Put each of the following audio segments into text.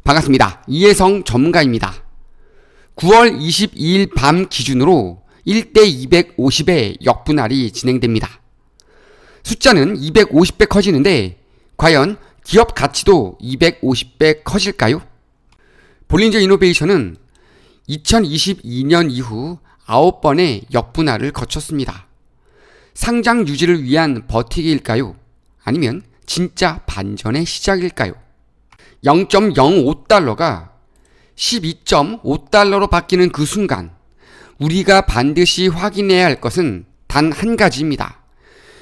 반갑습니다. 이혜성 전문가입니다. 9월 22일 밤 기준으로 1대 250의 역분할이 진행됩니다. 숫자는 250배 커지는데 과연 기업 가치도 250배 커질까요? 볼린저 이노베이션은 2022년 이후 9번의 역분할을 거쳤습니다. 상장 유지를 위한 버티기일까요? 아니면 진짜 반전의 시작일까요? 0.05달러가 12.5달러로 바뀌는 그 순간 우리가 반드시 확인해야 할 것은 단 한 가지입니다.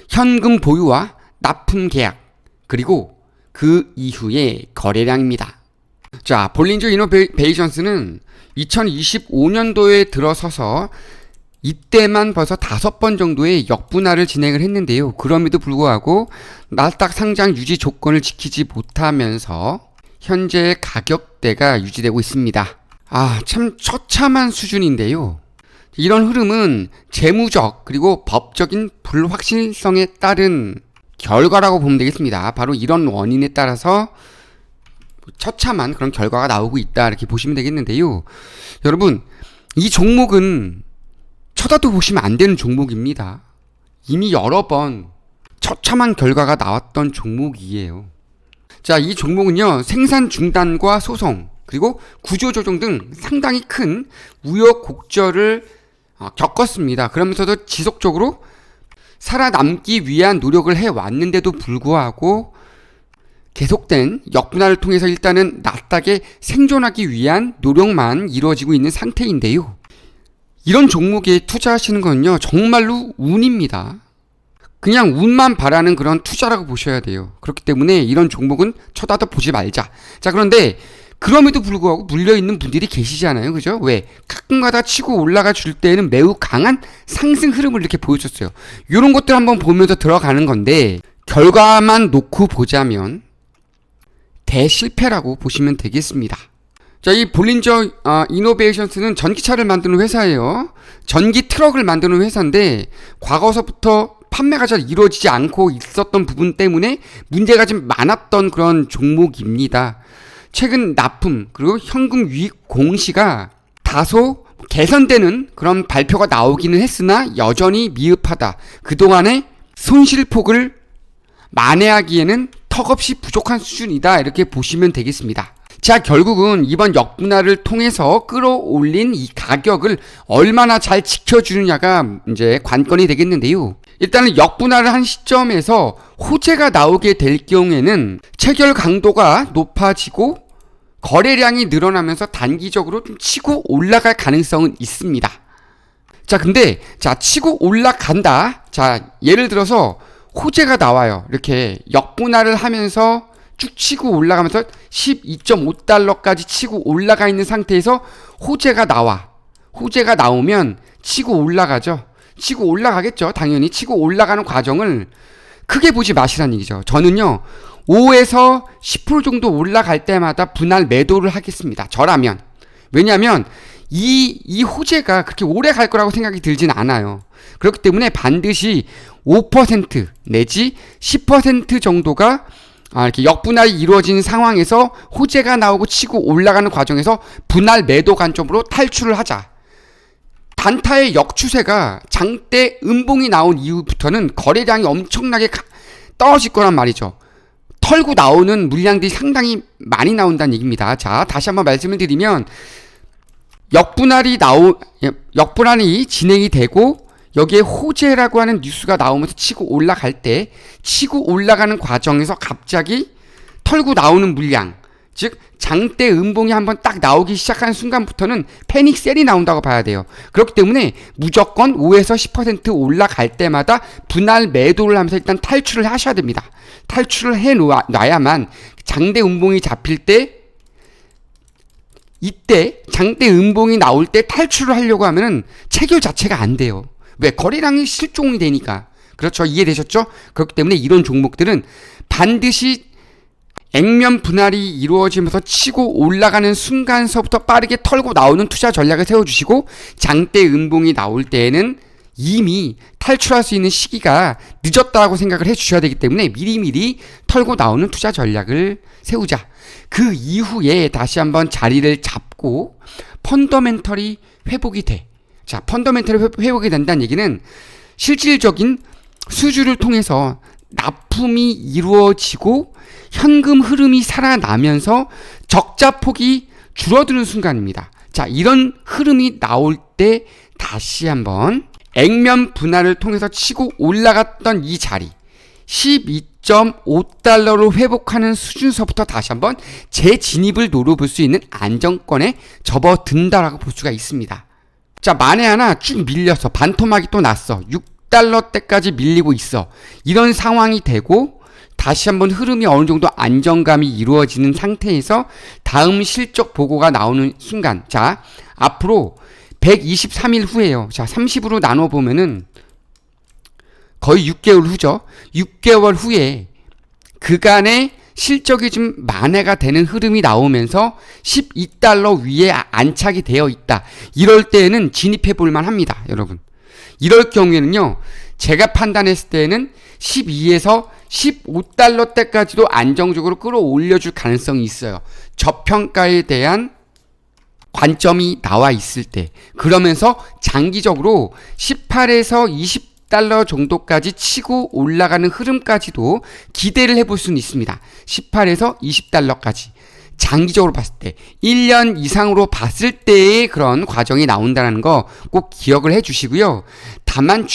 현금 보유와 납품 계약, 그리고 그 이후의 거래량입니다. 자, 볼린저 이노베이션스는 2025년도에 들어서서 이때만 벌써 5번 정도의 역분할을 진행을 했는데요. 그럼에도 불구하고 나스닥 상장 유지 조건을 지키지 못하면서 현재 가격대가 유지되고 있습니다. 참 처참한 수준인데요. 이런 흐름은 재무적 그리고 법적인 불확실성에 따른 결과라고 보면 되겠습니다. 바로 이런 원인에 따라서 처참한 그런 결과가 나오고 있다, 이렇게 보시면 되겠는데요. 여러분, 이 종목은 쳐다도 보시면 안 되는 종목입니다. 이미 여러 번 처참한 결과가 나왔던 종목이에요. 자, 이 종목은요, 생산 중단과 소송, 그리고 구조조정 등 상당히 큰 우여곡절을 겪었습니다. 그러면서도 지속적으로 살아남기 위한 노력을 해왔는데도 불구하고 계속된 역분할을 통해서 일단은 나스닥에 생존하기 위한 노력만 이루어지고 있는 상태인데요. 이런 종목에 투자하시는 건요, 정말로 운입니다. 그냥 운만 바라는 그런 투자라고 보셔야 돼요. 그렇기 때문에 이런 종목은 쳐다도 보지 말자. 자, 그런데 그럼에도 불구하고 물려있는 분들이 계시잖아요. 그죠? 왜? 가끔가다 치고 올라가 줄 때에는 매우 강한 상승 흐름을 이렇게 보여줬어요. 이런 것들 한번 보면서 들어가는 건데, 결과만 놓고 보자면 대실패라고 보시면 되겠습니다. 자, 이 볼린저 이노베이션스는 전기차를 만드는 회사예요. 전기 트럭을 만드는 회사인데 과거서부터 판매가 잘 이루어지지 않고 있었던 부분 때문에 문제가 좀 많았던 그런 종목입니다. 최근 납품 그리고 현금 유입 공시가 다소 개선되는 그런 발표가 나오기는 했으나 여전히 미흡하다. 그동안의 손실폭을 만회하기에는 턱없이 부족한 수준이다, 이렇게 보시면 되겠습니다. 자, 결국은 이번 역분할을 통해서 끌어올린 이 가격을 얼마나 잘 지켜주느냐가 이제 관건이 되겠는데요. 일단은 역분할을 한 시점에서 호재가 나오게 될 경우에는 체결 강도가 높아지고 거래량이 늘어나면서 단기적으로 좀 치고 올라갈 가능성은 있습니다. 자, 근데 치고 올라간다. 자, 예를 들어서 호재가 나와요. 이렇게 역분할을 하면서 쭉 치고 올라가면서 12.5달러까지 치고 올라가 있는 상태에서 호재가 나와. 호재가 나오면 치고 올라가죠. 치고 올라가겠죠. 당연히 치고 올라가는 과정을 크게 보지 마시라는 얘기죠. 저는요, 5에서 10% 정도 올라갈 때마다 분할 매도를 하겠습니다. 저라면. 왜냐하면 이 호재가 그렇게 오래 갈 거라고 생각이 들진 않아요. 그렇기 때문에 반드시 5% 내지 10% 정도가 이렇게 역분할이 이루어진 상황에서 호재가 나오고 치고 올라가는 과정에서 분할 매도 관점으로 탈출을 하자. 단타의 역추세가 장대 음봉이 나온 이후부터는 거래량이 엄청나게 떨어질 거란 말이죠. 털고 나오는 물량들이 상당히 많이 나온다는 얘기입니다. 자, 다시 한번 말씀을 드리면 역분할이 진행이 되고 여기에 호재라고 하는 뉴스가 나오면서 치고 올라갈 때 치고 올라가는 과정에서 갑자기 털고 나오는 물량, 즉 장대 음봉이 한번 딱 나오기 시작하는 순간부터는 패닉 셀이 나온다고 봐야 돼요. 그렇기 때문에 무조건 5에서 10% 올라갈 때마다 분할 매도를 하면서 일단 탈출을 하셔야 됩니다. 탈출을 해놔야만 장대 음봉이 잡힐 때, 이때 장대 음봉이 나올 때 탈출을 하려고 하면은 체결 자체가 안 돼요. 왜? 거래량이 실종이 되니까. 그렇죠. 이해되셨죠? 그렇기 때문에 이런 종목들은 반드시 액면 분할이 이루어지면서 치고 올라가는 순간서부터 빠르게 털고 나오는 투자 전략을 세워주시고, 장대 음봉이 나올 때에는 이미 탈출할 수 있는 시기가 늦었다고 생각을 해 주셔야 되기 때문에 미리미리 털고 나오는 투자 전략을 세우자. 그 이후에 다시 한번 자리를 잡고 펀더멘털이 회복이 돼. 자, 펀더멘털이 회복이 된다는 얘기는 실질적인 수주를 통해서 납품이 이루어지고 현금 흐름이 살아나면서 적자 폭이 줄어드는 순간입니다. 자, 이런 흐름이 나올 때 다시 한번 액면 분할을 통해서 치고 올라갔던 이 자리 12.5달러로 회복하는 수준서부터 다시 한번 재진입을 노려볼 수 있는 안정권에 접어든다라고 볼 수가 있습니다. 자, 만에 하나 쭉 밀려서 반토막이 또 났어. 6달러대까지 밀리고 있어. 이런 상황이 되고 다시 한번 흐름이 어느 정도 안정감이 이루어지는 상태에서 다음 실적 보고가 나오는 순간, 자, 앞으로 123일 후에요. 자, 30으로 나눠보면은 거의 6개월 후죠. 6개월 후에 그간의 실적이 좀 만회가 되는 흐름이 나오면서 12달러 위에 안착이 되어 있다. 이럴 때에는 진입해 볼만 합니다, 여러분. 이럴 경우에는요, 제가 판단했을 때는 12에서 15달러대까지도 안정적으로 끌어올려줄 가능성이 있어요. 저평가에 대한 관점이 나와 있을 때. 그러면서 장기적으로 18에서 20달러 정도까지 치고 올라가는 흐름까지도 기대를 해볼 수는 있습니다. 18에서 20달러까지. 장기적으로 봤을 때 1년 이상으로 봤을 때의 그런 과정이 나온다는 거 꼭 기억을 해 주시고요. 다만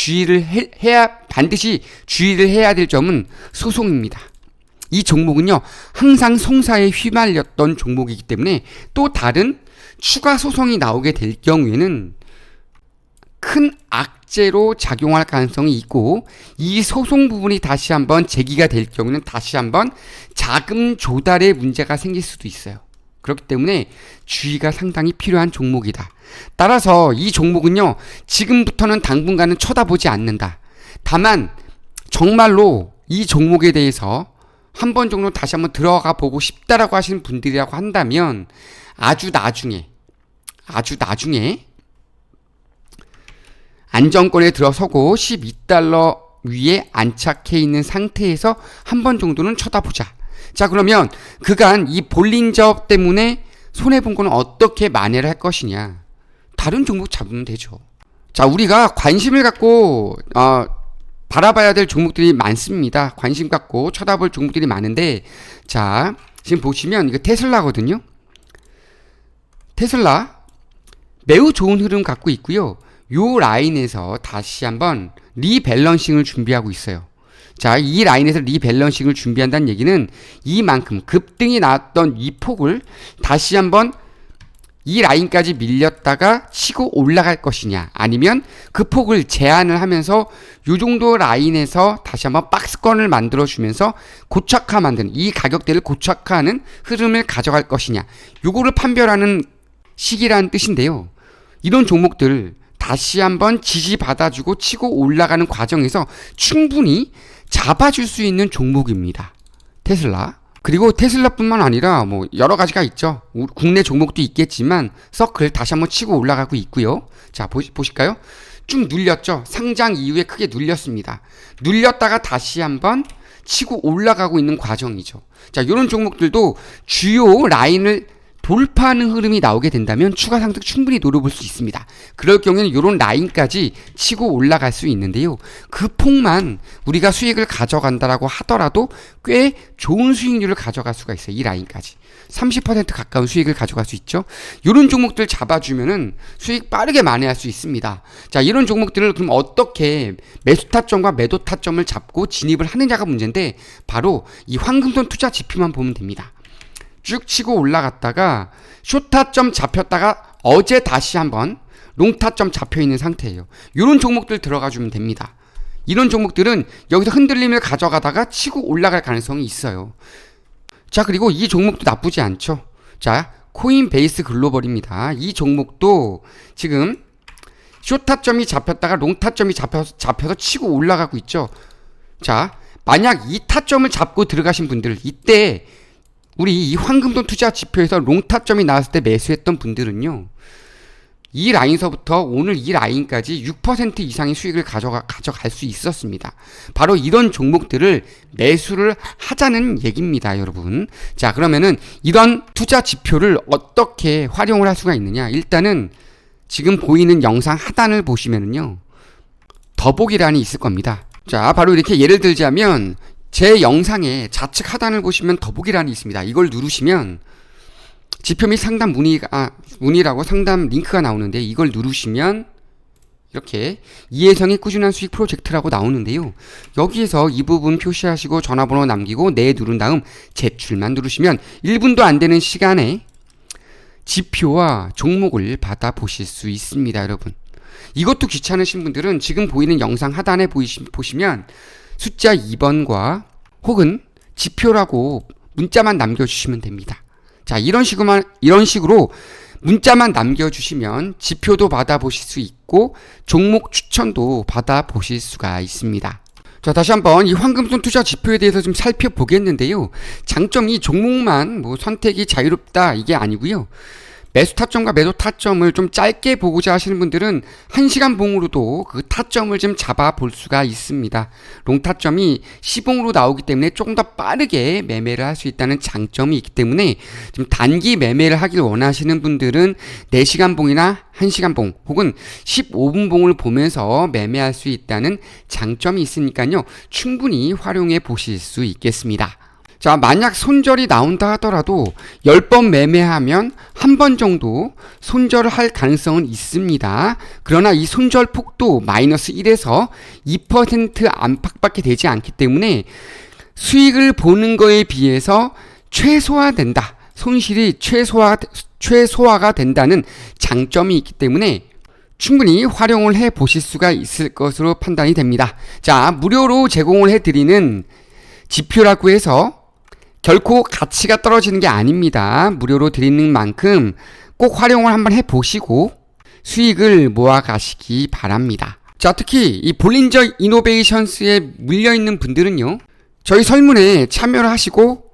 반드시 주의를 해야 될 점은 소송입니다. 이 종목은요, 항상 송사에 휘말렸던 종목이기 때문에 또 다른 추가 소송이 나오게 될 경우에는 큰 악재로 작용할 가능성이 있고, 이 소송 부분이 다시 한번 제기가 될 경우는 다시 한번 자금 조달에 문제가 생길 수도 있어요. 그렇기 때문에 주의가 상당히 필요한 종목이다. 따라서 이 종목은요, 지금부터는 당분간은 쳐다보지 않는다. 다만 정말로 이 종목에 대해서 한 번 정도 다시 한번 들어가 보고 싶다라고 하시는 분들이라고 한다면 아주 나중에 안정권에 들어서고 12달러 위에 안착해 있는 상태에서 한 번 정도는 쳐다보자. 자, 그러면 그간 이 볼린저 때문에 손해본 거는 어떻게 만회를 할 것이냐. 다른 종목 잡으면 되죠. 자, 우리가 관심을 갖고 바라봐야 될 종목들이 많습니다. 관심 갖고 쳐다볼 종목들이 많은데, 자, 지금 보시면 이거 테슬라거든요. 테슬라 매우 좋은 흐름 갖고 있고요. 요 라인에서 다시 한번 리밸런싱을 준비하고 있어요. 자, 이 라인에서 리밸런싱을 준비한다는 얘기는 이만큼 급등이 나왔던 이 폭을 다시 한번 이 라인까지 밀렸다가 치고 올라갈 것이냐, 아니면 그 폭을 제한을 하면서 요 정도 라인에서 다시 한번 박스권을 만들어주면서 만드는, 이 가격대를 고착화하는 흐름을 가져갈 것이냐, 요거를 판별하는 시기라는 뜻인데요. 이런 종목들 다시 한번 지지받아주고 치고 올라가는 과정에서 충분히 잡아줄 수 있는 종목입니다. 테슬라. 그리고 테슬라뿐만 아니라 뭐 여러 가지가 있죠. 국내 종목도 있겠지만 서클 다시 한번 치고 올라가고 있고요. 자, 보실까요? 쭉 눌렸죠. 상장 이후에 크게 눌렸습니다. 눌렸다가 다시 한번 치고 올라가고 있는 과정이죠. 자, 이런 종목들도 주요 라인을 돌파하는 흐름이 나오게 된다면 추가 상승 충분히 노려볼 수 있습니다. 그럴 경우에는 이런 라인까지 치고 올라갈 수 있는데요. 그 폭만 우리가 수익을 가져간다라고 하더라도 꽤 좋은 수익률을 가져갈 수가 있어요. 이 라인까지 30% 가까운 수익을 가져갈 수 있죠. 이런 종목들 잡아주면은 수익 빠르게 만회할 수 있습니다. 자, 이런 종목들을 그럼 어떻게 매수 타점과 매도 타점을 잡고 진입을 하느냐가 문제인데, 바로 이 황금손 투자 지표만 보면 됩니다. 쭉 치고 올라갔다가 숏타점 잡혔다가 어제 다시 한번 롱타점 잡혀있는 상태예요. 이런 종목들 들어가 주면 됩니다. 이런 종목들은 여기서 흔들림을 가져가다가 치고 올라갈 가능성이 있어요. 자, 그리고 이 종목도 나쁘지 않죠. 자, 코인베이스 글로벌입니다. 이 종목도 지금 숏타점이 잡혔다가 롱타점이 잡혀서 치고 올라가고 있죠. 자, 만약 이 타점을 잡고 들어가신 분들, 이때 우리 이 황금돈 투자 지표에서 롱타점이 나왔을 때 매수했던 분들은요, 이 라인서부터 오늘 이 라인까지 6% 이상의 수익을 가져갈 수 있었습니다. 바로 이런 종목들을 매수를 하자는 얘기입니다, 여러분. 자, 그러면은 이런 투자 지표를 어떻게 활용을 할 수가 있느냐? 일단은 지금 보이는 영상 하단을 보시면은요, 더보기란이 있을 겁니다. 자, 바로 이렇게 예를 들자면 제 영상의 좌측 하단을 보시면 더보기란이 있습니다. 이걸 누르시면 지표 및 상담 문의라고 상담 링크가 나오는데, 이걸 누르시면 이렇게 이혜성의 꾸준한 수익 프로젝트라고 나오는데요. 여기에서 이 부분 표시하시고 전화번호 남기고 네 누른 다음 제출만 누르시면 1분도 안 되는 시간에 지표와 종목을 받아보실 수 있습니다, 여러분. 이것도 귀찮으신 분들은 지금 보이는 영상 하단에 보시면 숫자 2번과 혹은 지표라고 문자만 남겨주시면 됩니다. 자, 이런 식으로 문자만 남겨주시면 지표도 받아보실 수 있고 종목 추천도 받아보실 수가 있습니다. 자, 다시 한번 이 황금손 투자 지표에 대해서 좀 살펴보겠는데요. 장점이 종목만 선택이 자유롭다 이게 아니고요. 매수 타점과 매도 타점을 좀 짧게 보고자 하시는 분들은 1시간 봉으로도 그 타점을 좀 잡아볼 수가 있습니다. 롱 타점이 시봉으로 나오기 때문에 조금 더 빠르게 매매를 할 수 있다는 장점이 있기 때문에 좀 단기 매매를 하길 원하시는 분들은 4시간 봉이나 1시간 봉 혹은 15분 봉을 보면서 매매할 수 있다는 장점이 있으니까요. 충분히 활용해 보실 수 있겠습니다. 자, 만약 손절이 나온다 하더라도 10번 매매하면 한 번 정도 손절을 할 가능성은 있습니다. 그러나 이 손절 폭도 마이너스 1에서 2% 안팎밖에 되지 않기 때문에 수익을 보는 거에 비해서 최소화된다. 손실이 최소화가 된다는 장점이 있기 때문에 충분히 활용을 해 보실 수가 있을 것으로 판단이 됩니다. 자, 무료로 제공을 해드리는 지표라고 해서 결코 가치가 떨어지는 게 아닙니다. 무료로 드리는 만큼 꼭 활용을 한번 해보시고 수익을 모아 가시기 바랍니다. 자, 특히 이 볼린저 이노베이션스에 물려있는 분들은요, 저희 설문에 참여를 하시고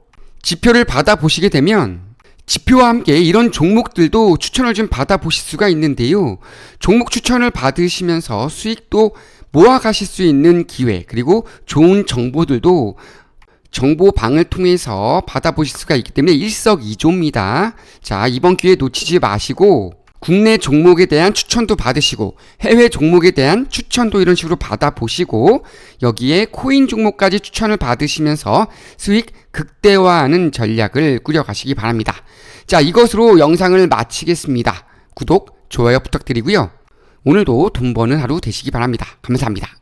지표를 받아보시게 되면 지표와 함께 이런 종목들도 추천을 좀 받아보실 수가 있는데요. 종목 추천을 받으시면서 수익도 모아 가실 수 있는 기회, 그리고 좋은 정보들도 정보방을 통해서 받아보실 수가 있기 때문에 일석이조입니다. 자, 이번 기회 놓치지 마시고 국내 종목에 대한 추천도 받으시고 해외 종목에 대한 추천도 이런 식으로 받아보시고 여기에 코인 종목까지 추천을 받으시면서 수익 극대화하는 전략을 꾸려가시기 바랍니다. 자, 이것으로 영상을 마치겠습니다. 구독, 좋아요 부탁드리고요. 오늘도 돈 버는 하루 되시기 바랍니다. 감사합니다.